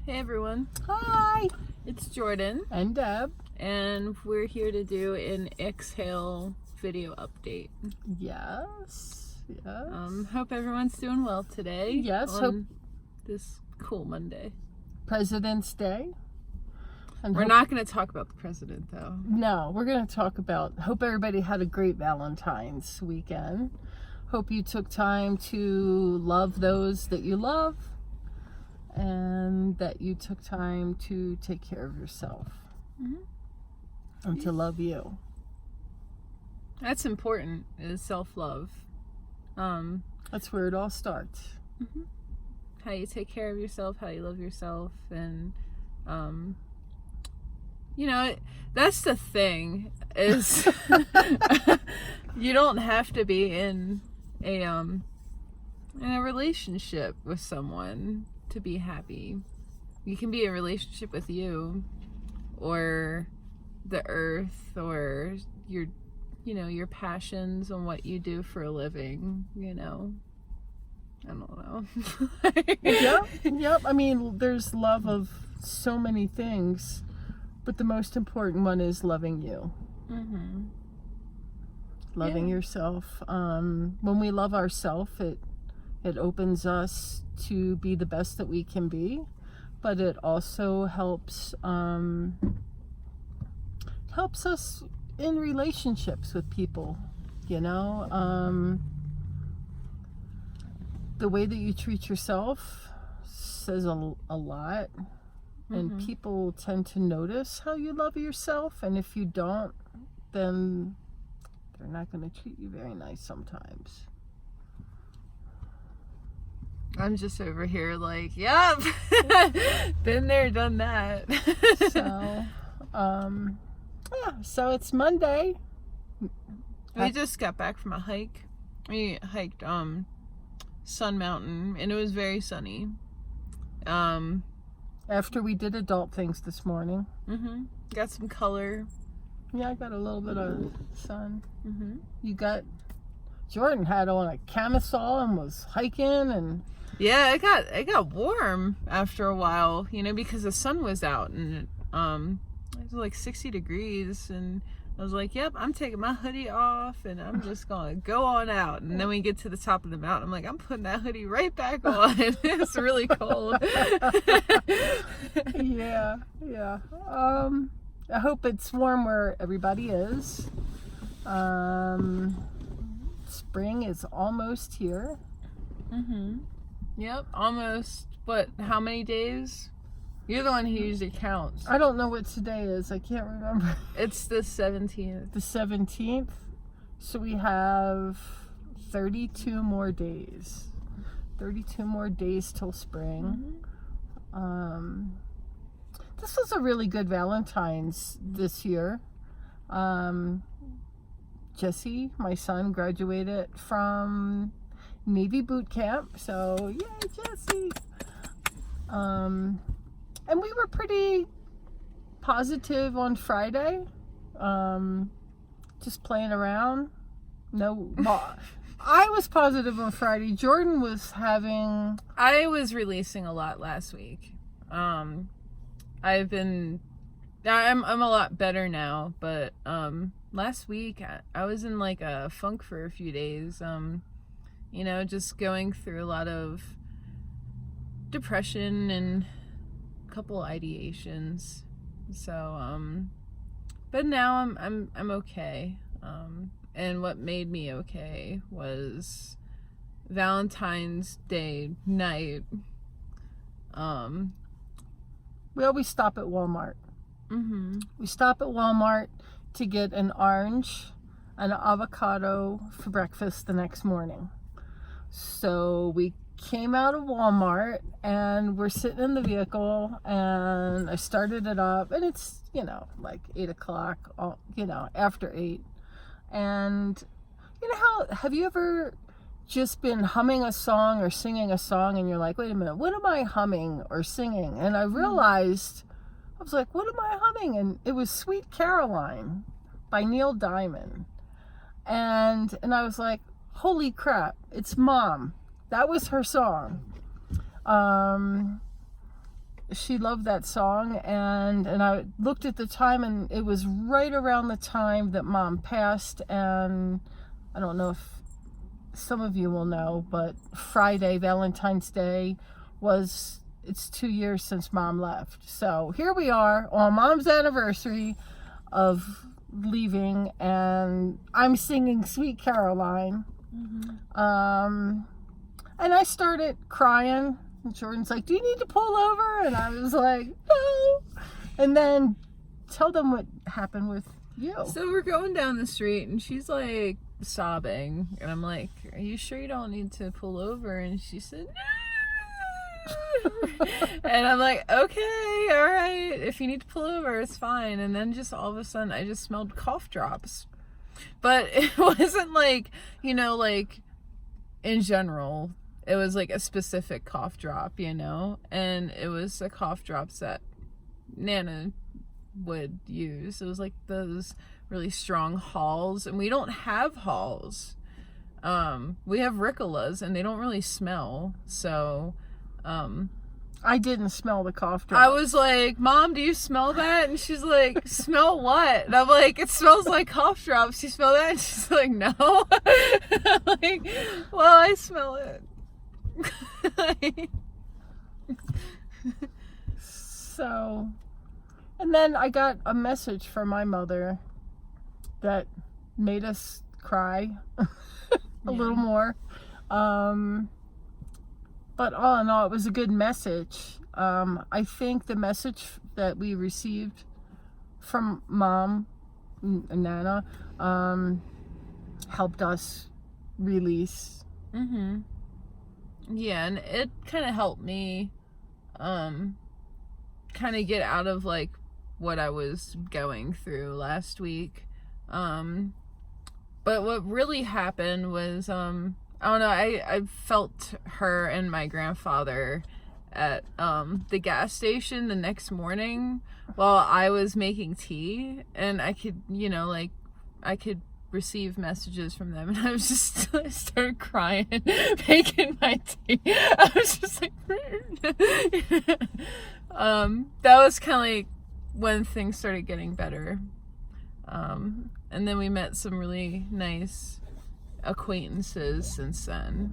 Hey everyone, Hi! it's Jordan, And Deb. and we're here to do an Exhale video update. Yes. Yes. Hope everyone's doing well today. Yes, on hope- this cool Monday. President's Day. And We're not going to talk about the president though. No, we're going to talk about. Hope everybody had a great Valentine's weekend. Hope you took time to love those that you love, and that you took time to take care of yourself and to love you. That's important. Is self-love. That's where it all starts. How you take care of yourself, how you love yourself, and that's the thing is you don't have to be in a relationship with someone to be happy. You can be in a relationship with you or the earth or your passions and what you do for a living, I don't know. Yep. I mean, there's love of so many things, but the most important one is loving you. Loving yourself. When we love ourselves, it opens us to be the best that we can be, but it also helps us in relationships with people. The way that you treat yourself says a lot, and people tend to notice how you love yourself, and if you don't, then they're not going to treat you very nice sometimes. I'm just over here like, yep, been there, done that. So it's Monday. We just got back from a hike. We hiked Sun Mountain, and it was very sunny. After we did adult things this morning. Got some color. Yeah, I got a little bit of sun. Jordan had on a camisole and was hiking, and yeah, it got warm after a while, because the sun was out, and it was like 60 degrees, and I was like, yep, I'm taking my hoodie off and I'm just gonna go on out. And then we get to the top of the mountain, I'm like, I'm putting that hoodie right back on. It's really cold. yeah. I hope it's warm where everybody is. Spring is almost here. Yep, almost. But how many days? You're the one who usually counts. I don't know what today is. I can't remember. It's the 17th. The 17th. So we have 32 more days. 32 more days till spring. This was a really good Valentine's this year. Jesse, my son, graduated from Navy boot camp. So, yay, Jesse. And we were pretty positive on Friday. Just playing around. I was positive on Friday. Jordan was having... I was releasing a lot last week. I'm a lot better now, but last week I was in like a funk for a few days. Just going through a lot of depression and a couple ideations. So but now I'm okay. And what made me okay was Valentine's Day night. We always stop at Walmart. We stop at Walmart to get an orange and an avocado for breakfast the next morning. So we came out of Walmart and we're sitting in the vehicle, and I started it up, and it's, like 8 o'clock, after 8. And have you ever just been humming a song or singing a song and you're like, wait a minute, what am I humming or singing? And I realized, I was like, what am I humming? And it was Sweet Caroline by Neil Diamond. And I was like, holy crap, it's Mom. That was her song. she loved that song, and I looked at the time, and it was right around the time that Mom passed. And I don't know if some of you will know, but Friday, Valentine's Day, it's 2 years since Mom left. So here we are on Mom's anniversary of leaving, and I'm singing Sweet Caroline. And I started crying. And Jordan's like, do you need to pull over? And I was like, no. And then tell them what happened with you. So we're going down the street, and she's like sobbing. And I'm like, are you sure you don't need to pull over? And she said, no. And I'm like, okay, all right. If you need to pull over, it's fine. And then just all of a sudden, I just smelled cough drops. But it wasn't like, like in general. It was like a specific cough drop, and it was the cough drops that Nana would use. It was like those really strong Halls, and we don't have Halls. We have Ricolas, and they don't really smell. So, I didn't smell the cough drop. I was like, Mom, do you smell that? And she's like, smell what? And I'm like, it smells like cough drops. You smell that? And she's like, no. I'm like, well, I smell it. So, and then I got a message from my mother that made us cry a little more. But all in all, it was a good message. I think the message that we received from Mom and Nana helped us release. Yeah, and it kind of helped me kind of get out of like what I was going through last week. But what really happened was I don't know, I felt her and my grandfather at the gas station the next morning while I was making tea, and I could, I could receive messages from them, and I started crying making my tea. I was just like that was kind of like when things started getting better, and then we met some really nice acquaintances since then.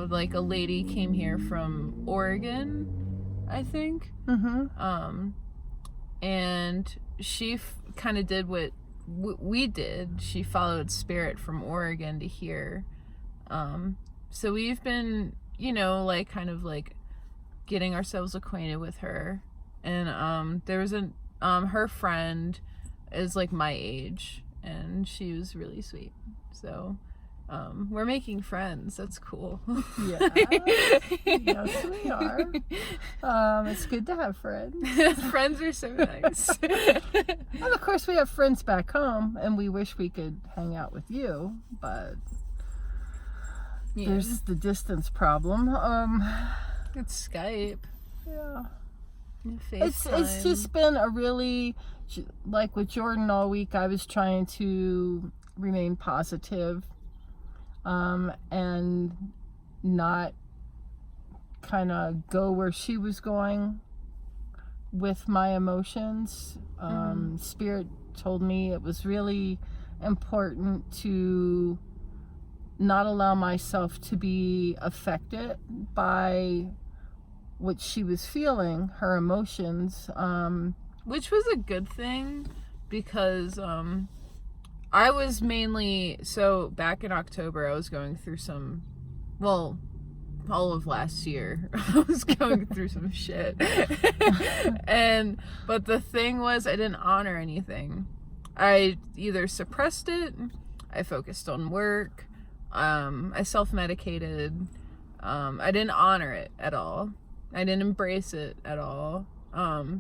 Like a lady came here from Oregon, I think. And she kind of did what we did. She followed Spirit from Oregon to here. So we've been, like kind of like getting ourselves acquainted with her. And there was her friend is like my age, and she was really sweet. So we're making friends. That's cool. Yeah. Yes, we are. It's good to have friends. Friends are so nice. And of course, we have friends back home, and we wish we could hang out with you, but there's the distance problem. It's Skype. Yeah. FaceTime. It's just been a really, like with Jordan all week, I was trying to remain positive. And not kind of go where she was going with my emotions. Spirit told me it was really important to not allow myself to be affected by what she was feeling, her emotions. Which was a good thing, because I was mainly, so back in October, I was going through all of last year, I was going through some shit. But the thing was, I didn't honor anything. I either suppressed it, I focused on work, I self-medicated, I didn't honor it at all. I didn't embrace it at all.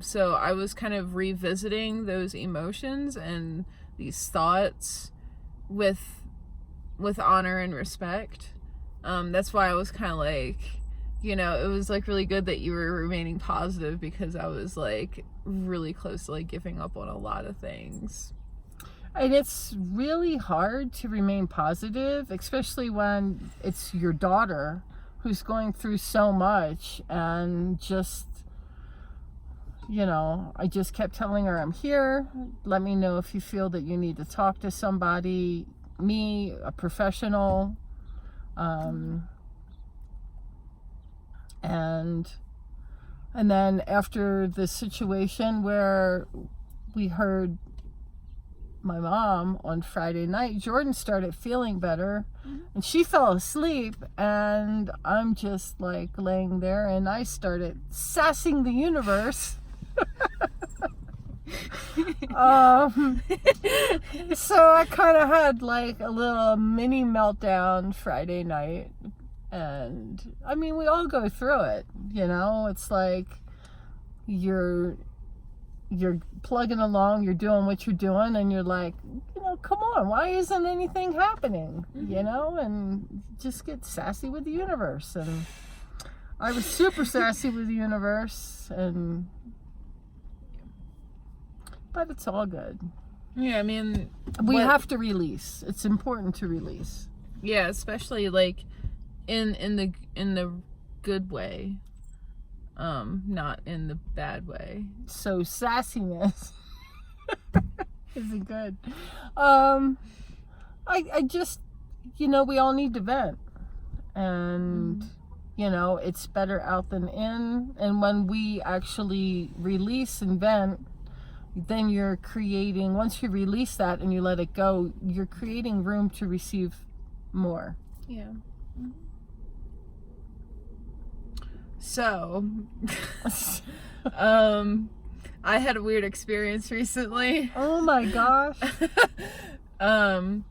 So I was kind of revisiting those emotions and these thoughts with honor and respect. That's why I was kind of like, it was like really good that you were remaining positive, because I was like really close to like giving up on a lot of things. And it's really hard to remain positive, especially when it's your daughter who's going through so much, and just, I just kept telling her, I'm here. Let me know if you feel that you need to talk to somebody, me, a professional. And then after the situation where we heard my mom on Friday night, Jordan started feeling better, and she fell asleep, and I'm just like laying there, and I started sassing the universe. So I kind of had like a little mini meltdown Friday night, and I mean, we all go through it, it's like you're plugging along, you're doing what you're doing, and you're like, come on, why isn't anything happening? And just get sassy with the universe. And I was super sassy with the universe, but it's all good. Yeah, I mean, we have to release. It's important to release. Yeah, especially like in the good way. Not in the bad way. So sassiness isn't good. I just, we all need to vent, and it's better out than in. And when we actually release and vent, then you're creating, once you release that and you let it go, you're creating room to receive more. Yeah. So, I had a weird experience recently. Oh my gosh. I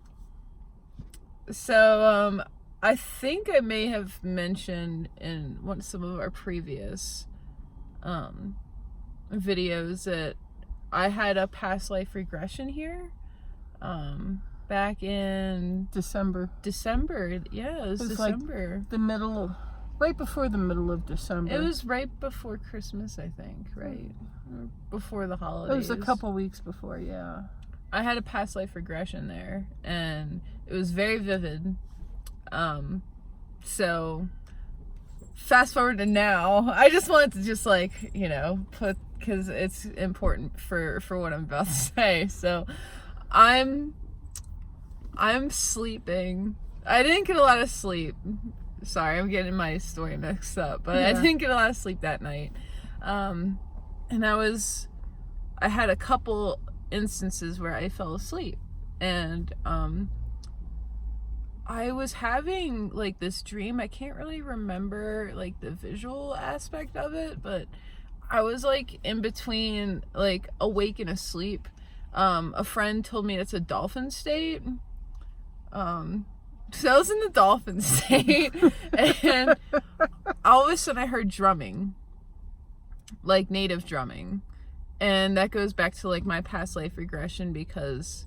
think I may have mentioned in some of our previous videos that I had a past life regression here back in December. Yeah, it was December. Like right before the middle of December. It was right before Christmas, I think, right? Or before the holidays. It was a couple weeks before, yeah. I had a past life regression there, and it was very vivid. So fast forward to now. I just wanted to just put, because it's important for what I'm about to say. So I'm sleeping. I didn't get a lot of sleep. Sorry, I'm getting my story mixed up, but yeah. I didn't get a lot of sleep that night. And I had a couple instances where I fell asleep, and I was having like this dream. I can't really remember like the visual aspect of it, but I was like in between like awake and asleep. A friend told me it's a dolphin state. So I was in the dolphin state, and all of a sudden I heard drumming, like native drumming. And that goes back to like my past life regression, because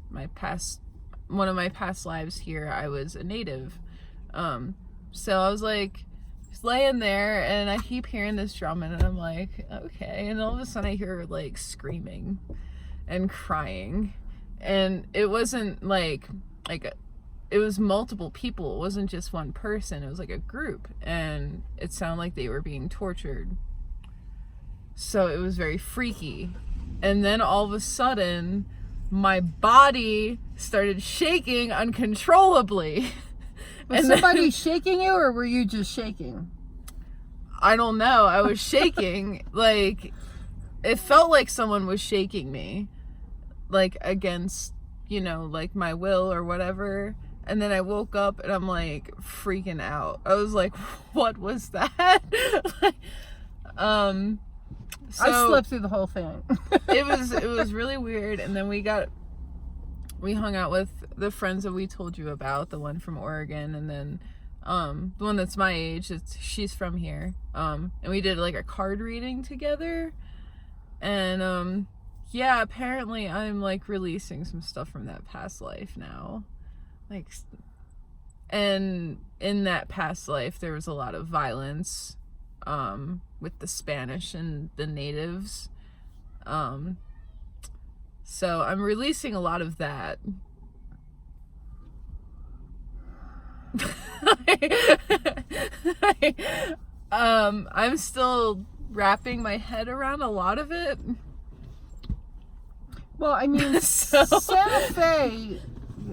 one of my past lives here, I was a native. So I was like just laying there, and I keep hearing this drumming, and I'm like, okay. And all of a sudden I hear like screaming and crying, and it wasn't it was multiple people. It wasn't just one person. It was like a group, and it sounded like they were being tortured. So it was very freaky. And then all of a sudden, my body started shaking uncontrollably. Was somebody shaking you, or were you just shaking? I don't know. I was shaking. Like, it felt like someone was shaking me, like against, like my will or whatever. And then I woke up, and I'm like freaking out. I was like, what was that? So I slept through the whole thing. it was really weird. And then we hung out with the friends that we told you about, the one from Oregon, and then the one that's my age, she's from here. And we did like a card reading together. And yeah, apparently I'm like releasing some stuff from that past life now. Like, and in that past life there was a lot of violence with the Spanish and the natives. So I'm releasing a lot of that. I'm still wrapping my head around a lot of it. Well, I mean, So- Santa Fe,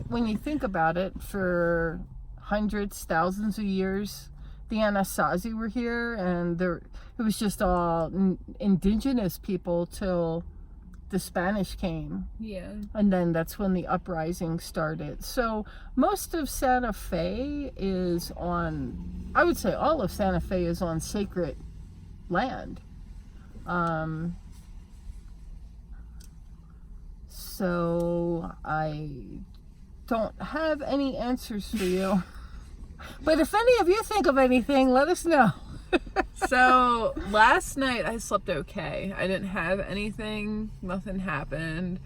when you think about it, for hundreds, thousands of years, the Anasazi were here, and it was just all indigenous people till the Spanish came. Yeah. And then that's when the uprising started. So most of Santa Fe is on, I would say all of Santa Fe is on sacred land. So I don't have any answers for you. But if any of you think of anything, let us know. So last night I slept okay. I didn't have anything. Nothing happened.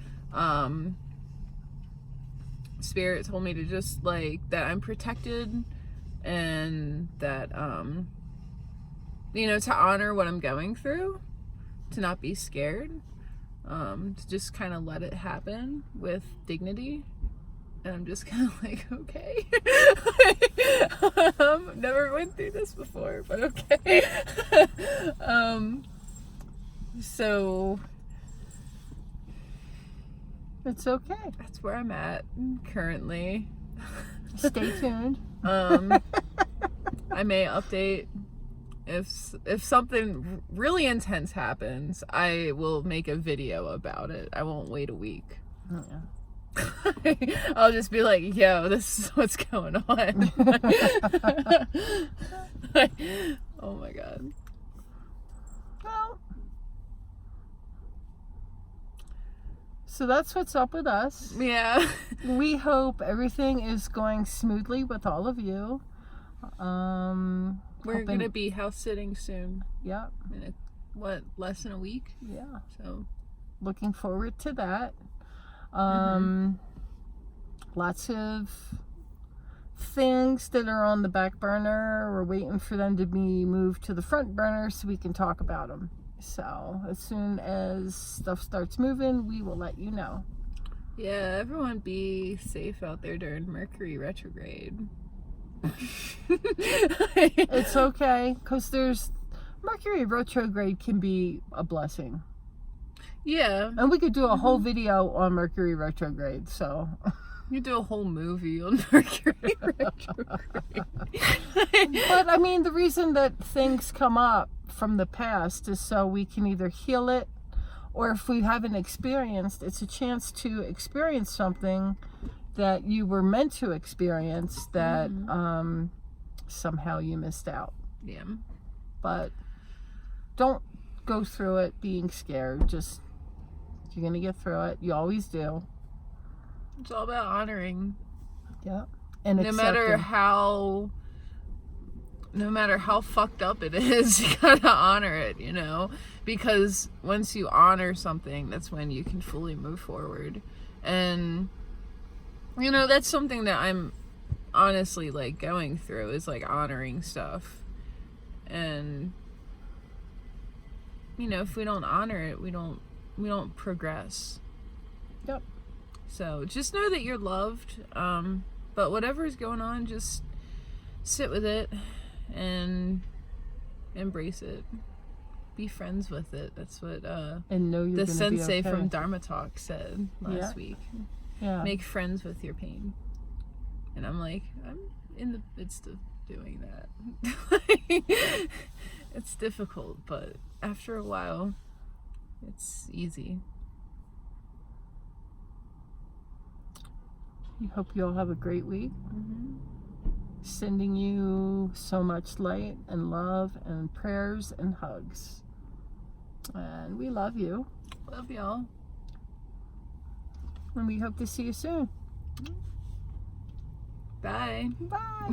Spirit told me to just like that I'm protected, and that to honor what I'm going through, to not be scared, to just kind of let it happen with dignity. And I'm just kind of like, okay. Never went through this before, but okay. So It's okay. that's where I'm at currently. Stay tuned. I may update if something really intense happens. I will make a video about it. I won't wait a week. Yeah. I'll just be like, yo, this is what's going on. Oh my god. Well, so that's what's up with us. Yeah. We hope everything is going smoothly with all of you. We're hoping- gonna be house sitting soon. Yeah, In less than a week? yeah. So Looking forward to that. Lots of things that are on the back burner. We're waiting for them to be moved to the front burner so we can talk about them. So as soon as stuff starts moving, we will let you know. yeah, everyone be safe out there during Mercury retrograde. It's okay, because Mercury retrograde can be a blessing. Yeah. And we could do a whole video on Mercury retrograde, so. You do a whole movie on Mercury retrograde. But I mean, the reason that things come up from the past is so we can either heal it, or if we haven't experienced, it's a chance to experience something that you were meant to experience that somehow you missed out. Yeah. But don't go through it being scared. Just, you're going to get through it. You always do. It's all about honoring. Yeah. And No matter how fucked up it is, you gotta honor it, because once you honor something, that's when you can fully move forward. And that's something that I'm honestly like going through, is like honoring stuff. And if we don't honor it, we don't progress. Yep. So just know that you're loved. But whatever is going on, just sit with it and embrace it. Be friends with it. That's what and know you're the gonna sensei be okay. from Dharma Talk said last week. Yeah. Make friends with your pain. And I'm like, I'm in the midst of doing that. It's difficult, but after a while, it's easy. We hope you all have a great week. Sending you so much light and love and prayers and hugs. And we love you. Love y'all. And we hope to see you soon. Bye. Bye.